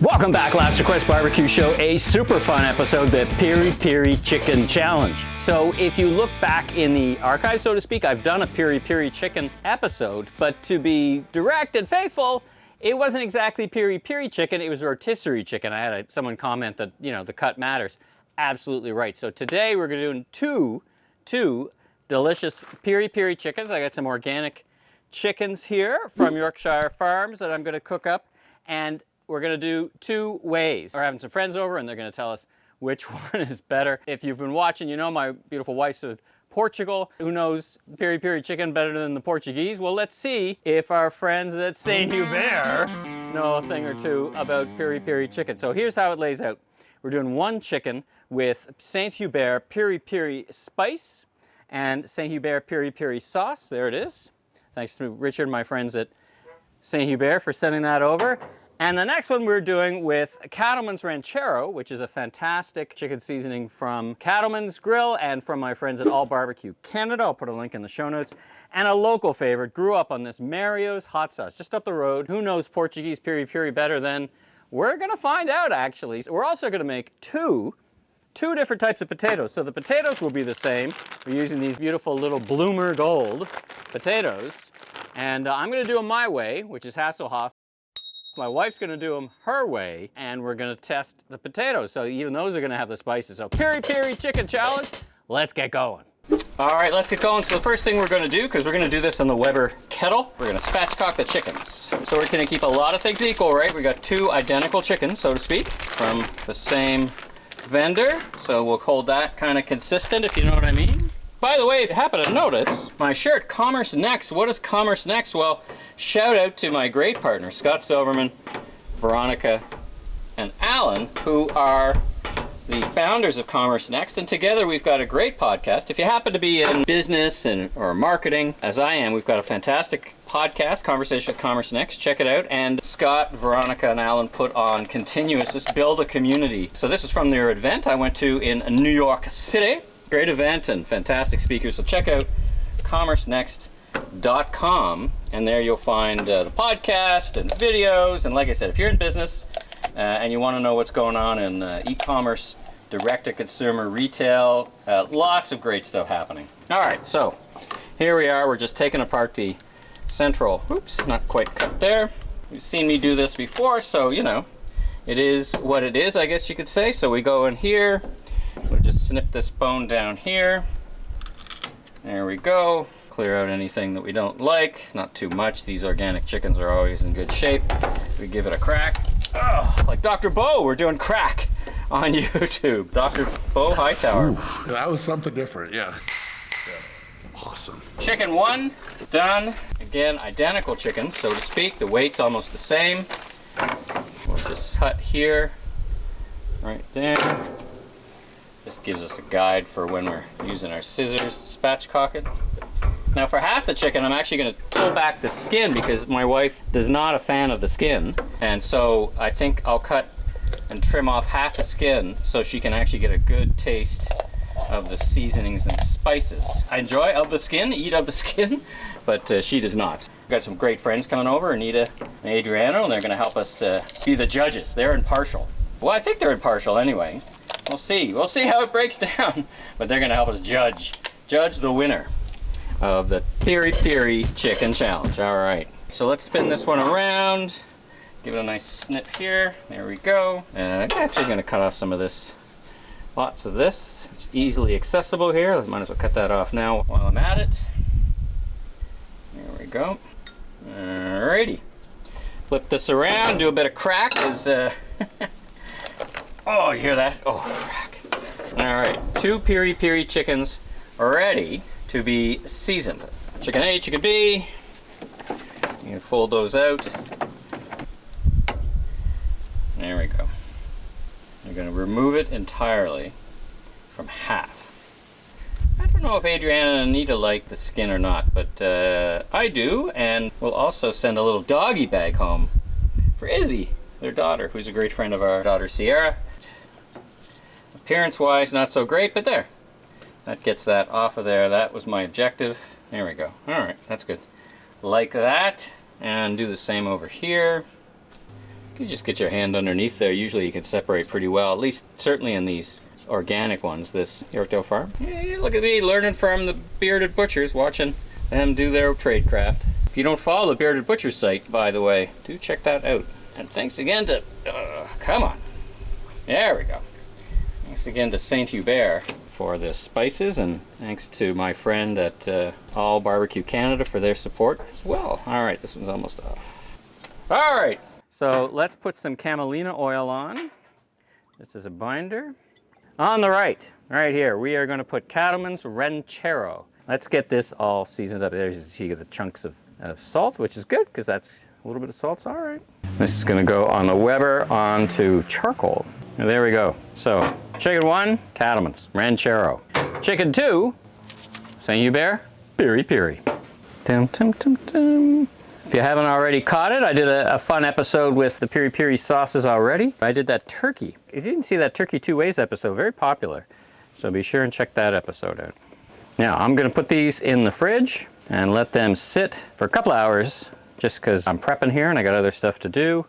Welcome back, Last Request Barbecue Show, a super fun episode, the Piri Piri Chicken Challenge. So if you look back in the archive, so to speak, I've done a Piri Piri Chicken episode, but to be direct and faithful, it wasn't exactly Piri Piri Chicken, it was rotisserie chicken. I had someone comment that, you know, the cut matters. Absolutely right. So today we're going to do two delicious Piri Piri chickens. I got some organic chickens here from Yorkshire Farms that I'm going to cook up, and we're going to do two ways. We're having some friends over and they're going to tell us which one is better. If you've been watching, you know my beautiful wife's of Portugal. Who knows Piri Piri chicken better than the Portuguese? Well, let's see if our friends at St-Hubert know a thing or two about Piri Piri chicken. So here's how it lays out. We're doing one chicken with St-Hubert Piri Piri spice and St-Hubert Piri Piri sauce. There it is. Thanks to Richard and my friends at St-Hubert for sending that over. And the next one we're doing with Cattleman's Ranchero, which is a fantastic chicken seasoning from Cattleman's Grill and from my friends at All Barbecue Canada. I'll put a link in the show notes. And a local favorite, grew up on this Mario's hot sauce, just up the road. Who knows Portuguese Piri Piri better than? We're gonna find out, actually. We're also gonna make two different types of potatoes. So the potatoes will be the same. We're using these beautiful little Bloomer Gold potatoes. And I'm gonna do them my way, which is Hasselhoff. My wife's gonna do them her way, and we're gonna test the potatoes. So even those are gonna have the spices. So Piri Piri Chicken Challenge, let's get going. All right, let's get going. So the first thing we're gonna do, because we're gonna do this in the Weber kettle, we're gonna spatchcock the chickens. So we're gonna keep a lot of things equal, right? We got two identical chickens, so to speak, from the same vendor. So we'll hold that kind of consistent, if you know what I mean. By the way, if you happen to notice, my shirt, Commerce Next. What is Commerce Next? Well, shout out to my great partners, Scott Silverman, Veronica, and Alan, who are the founders of Commerce Next. And together we've got a great podcast. If you happen to be in business or marketing, as I am, we've got a fantastic podcast, Conversation with Commerce Next. Check it out. And Scott, Veronica, and Alan put on continuous, just build a community. So this is from their event I went to in New York City. Great event and fantastic speakers. So check out commercenext.com, and there you'll find the podcast and videos. And like I said, if you're in business and you want to know what's going on in e-commerce, direct-to-consumer, retail, lots of great stuff happening. All right, so here we are. We're just taking apart the central, oops, not quite cut there. You've seen me do this before, so you know, it is what it is, I guess you could say. So we go in here. We'll just snip this bone down here. There we go. Clear out anything that we don't like. Not too much. These organic chickens are always in good shape. We give it a crack. Oh, like Dr. Bo, we're doing crack on YouTube. Dr. Bo Hightower. Ooh, that was something different, yeah. Awesome. Chicken one, done. Again, identical chickens, so to speak. The weight's almost the same. We'll just cut here, right there. This gives us a guide for when we're using our scissors to spatchcock it. Now for half the chicken, I'm actually going to pull back the skin because my wife is not a fan of the skin. And so I think I'll cut and trim off half the skin so she can actually get a good taste of the seasonings and spices. I enjoy of the skin, eat of the skin, but she does not. We've got some great friends coming over, Anita and Adriano, and they're going to help us be the judges. They're impartial. Well, I think they're impartial anyway. We'll see. We'll see how it breaks down. But they're going to help us judge the winner of the Piri Piri Chicken Challenge. All right. So let's spin this one around. Give it a nice snip here. There we go. I'm actually going to cut off some of this. Lots of this. It's easily accessible here. Might as well cut that off now while I'm at it. There we go. Alrighty. Flip this around. Do a bit of crack. Oh, you hear that? Oh, crack. All right, two Piri Piri chickens ready to be seasoned. Chicken A, chicken B. You can fold those out. There we go. You're going to remove it entirely from half. I don't know if Adriana and Anita like the skin or not, but I do, and we'll also send a little doggy bag home for Izzy, their daughter, who's a great friend of our daughter Sierra. Appearance-wise, not so great, but there. That gets that off of there. That was my objective. There we go. All right, that's good. Like that, and do the same over here. You just get your hand underneath there. Usually you can separate pretty well, at least certainly in these organic ones, this Yorkdale Farm. Yeah, look at me learning from the bearded butchers, watching them do their trade craft. If you don't follow the Bearded Butcher site, by the way, do check that out. And thanks again to, come on. There we go. Thanks again to St-Hubert for the spices, and thanks to my friend at All Barbecue Canada for their support as well. All right, this one's almost off. All right, so let's put some camelina oil on, just as a binder. On the right here, we are going to put Cattleman's Ranchero. Let's get this all seasoned up. There's, you see the chunks of salt, which is good because that's a little bit of salt's all right. This is going to go on the Weber onto charcoal. And there we go. So chicken 1, Cattleman's Ranchero. Chicken 2, St-Hubert Piri Piri. Dum, dum, dum, dum. If you haven't already caught it, I did a fun episode with the Piri Piri sauces already. I did that turkey. If you didn't see that Turkey 2 Ways episode, very popular. So be sure and check that episode out. Now I'm going to put these in the fridge and let them sit for a couple hours, just because I'm prepping here and I got other stuff to do.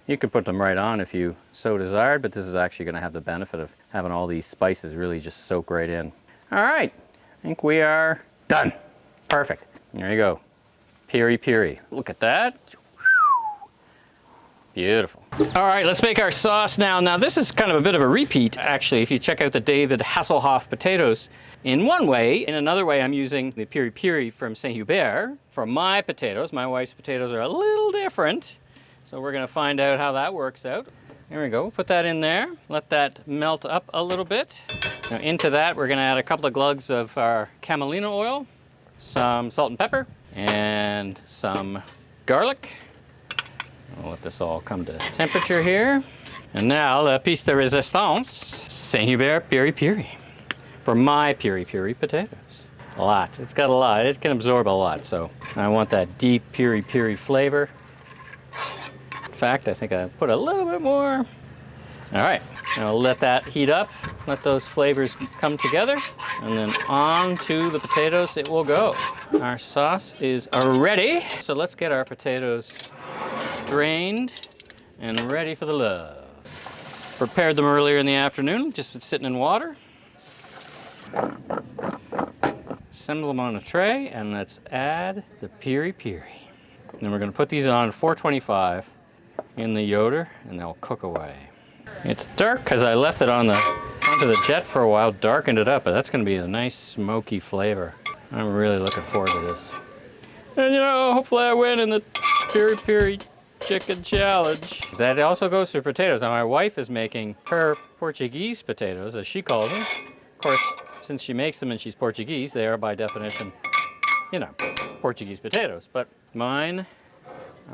You could put them right on if you so desired, but this is actually going to have the benefit of having all these spices really just soak right in. All right, I think we are done. Perfect. There you go. Piri Piri. Look at that. Beautiful. All right, let's make our sauce now. Now this is kind of a bit of a repeat, actually, if you check out the David Hasselhoff potatoes. In one way, in another way, I'm using the Piri Piri from St-Hubert for my potatoes. My wife's potatoes are a little different, so we're gonna find out how that works out. There we go, put that in there. Let that melt up a little bit. Now into that, we're gonna add a couple of glugs of our camelina oil, some salt and pepper, and some garlic. I'll let this all come to temperature here. And now, la piece de resistance, St-Hubert Piri Piri. For my Piri Piri potatoes. Lots, it's got a lot, it can absorb a lot, so I want that deep Piri Piri flavor. In fact, I think I put a little bit more. All right, now I'll let that heat up, let those flavors come together, and then on to the potatoes it will go. Our sauce is ready, so let's get our potatoes drained and ready for the love. Prepared them earlier in the afternoon, just sitting in water. Assemble them on a tray, and let's add the Piri Piri. And then we're going to put these on 425 in the Yoder, and they'll cook away. It's dark because I left it on onto the jet for a while, darkened it up, but that's going to be a nice smoky flavor. I'm really looking forward to this. And you know, hopefully I win in the Piri Piri chicken challenge. That also goes for potatoes. Now my wife is making her Portuguese potatoes, as she calls them. Of course, since she makes them and she's Portuguese, they are by definition, you know, Portuguese potatoes. But mine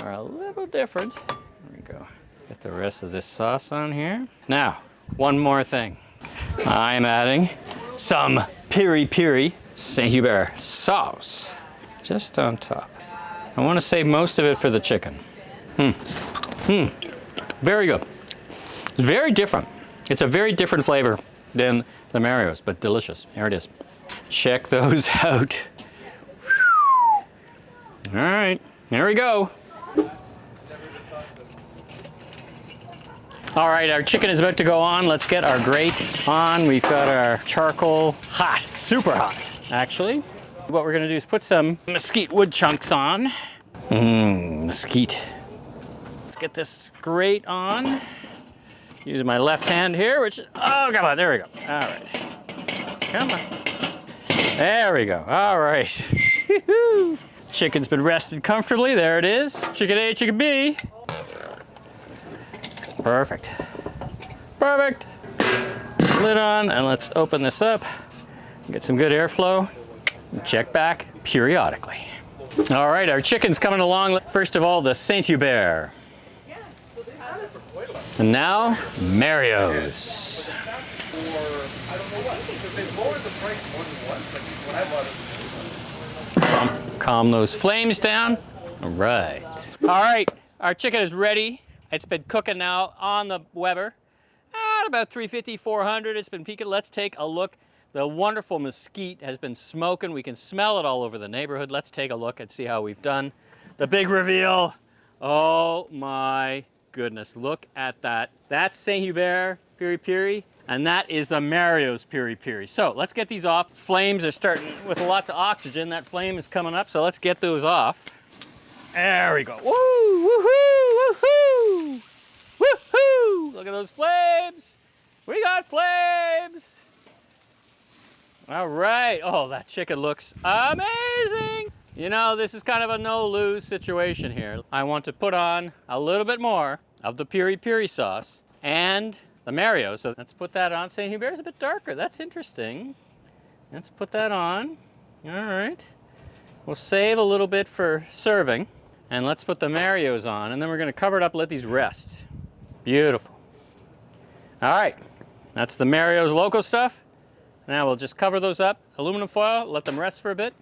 are a little different. There we go. Get the rest of this sauce on here. Now, one more thing. I'm adding some Piri Piri St-Hubert sauce just on top. I want to save most of it for the chicken. Very good. Very different. It's a very different flavor than the Mario's, but delicious. Here it is. Check those out. All right, here we go. All right, our chicken is about to go on. Let's get our grate on. We've got our charcoal hot, super hot, actually. What we're gonna do is put some mesquite wood chunks on. Mesquite. Let's get this grate on. Using my left hand here, which, oh, come on, there we go. All right, come on. There we go, all right. Chicken's been rested comfortably, there it is. Chicken A, chicken B. Perfect. Perfect. Lid on, and let's open this up. Get some good airflow. Check back periodically. All right, our chicken's coming along. First of all, the St-Hubert. And now, Mario's. Calm those flames down. All right. All right, our chicken is ready. It's been cooking now on the Weber at about 350, 400. It's been peaking. Let's take a look. The wonderful mesquite has been smoking. We can smell it all over the neighborhood. Let's take a look and see how we've done. The big reveal. Oh my goodness, look at that. That's St-Hubert Piri Piri, and that is the Mario's Piri Piri. So let's get these off. Flames are starting with lots of oxygen. That flame is coming up, so let's get those off. There we go. Woo, woohoo, woohoo, woohoo! Look at those flames. We got flames. All right. Oh, that chicken looks amazing. You know, this is kind of a no-lose situation here. I want to put on a little bit more of the Piri Piri sauce and the Mario. So let's put that on. St-Hubert's a bit darker. That's interesting. Let's put that on. All right. We'll save a little bit for serving. And let's put the Marios on. And then we're going to cover it up, let these rest. Beautiful. All right. That's the Mario's local stuff. Now we'll just cover those up. Aluminum foil, let them rest for a bit.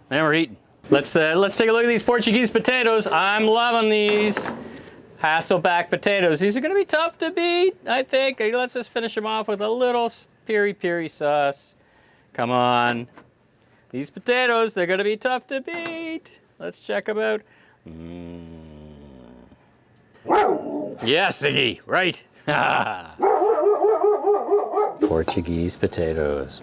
Then we're eating. Let's take a look at these Portuguese potatoes. I'm loving these Hasselback potatoes. These are gonna be tough to beat, I think. Let's just finish them off with a little Piri Piri sauce. Come on. These potatoes, they're gonna be tough to beat. Let's check them out. Yes, Ziggy, right. Portuguese potatoes.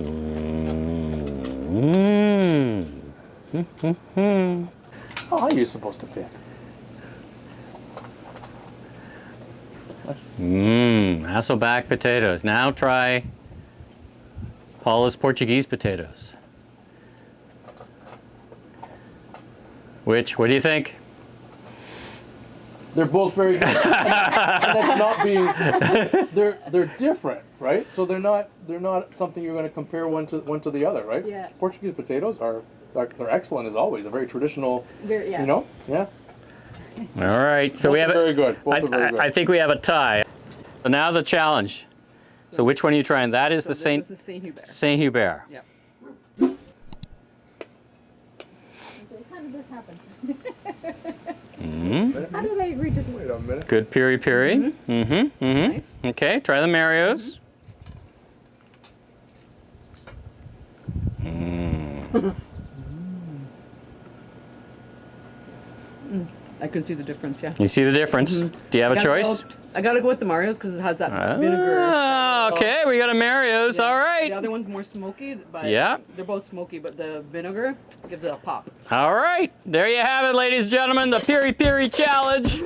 How are you supposed to pick? Hasselback potatoes. Now try Paula's Portuguese potatoes. What do you think? They're both very good. And that's not being. They're different, right? So they're not something you're going to compare one to the other, right? Yeah. Portuguese potatoes are they're excellent as always. A very traditional. Very, yeah. You know, yeah. All right, so Both we have are very good. Both are very good. I think we have a tie. So now the challenge. So which one are you trying? That is the This is the St-Hubert. St-Hubert. Yep. How did this happen? How did I agree to Wait a minute. Good Piri Piri. Nice. Okay, try the Marios. I can see the difference, yeah. You see the difference? Do you have a choice? I gotta go with the Mario's because it has that vinegar. Ah, okay, we got a Mario's. Yeah. All The right. other one's more smoky, but Yeah. they're both smoky, but the vinegar gives it a pop. All right. There you have it, ladies and gentlemen. The Piri Piri challenge.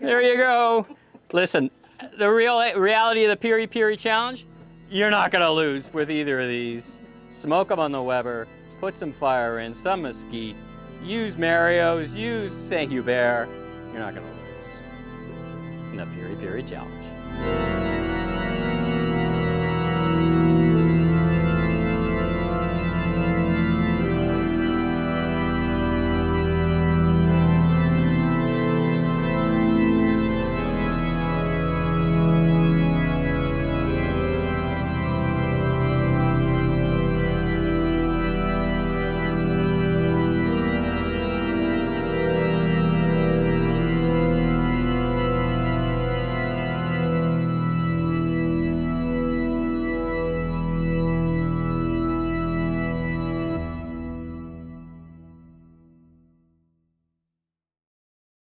There you go. Listen, the reality of the Piri Piri challenge, you're not going to lose with either of these. Smoke them on the Weber. Put some fire in, some mesquite. Use Mario's, use St-Hubert. You're not going to lose in the Piri Piri challenge.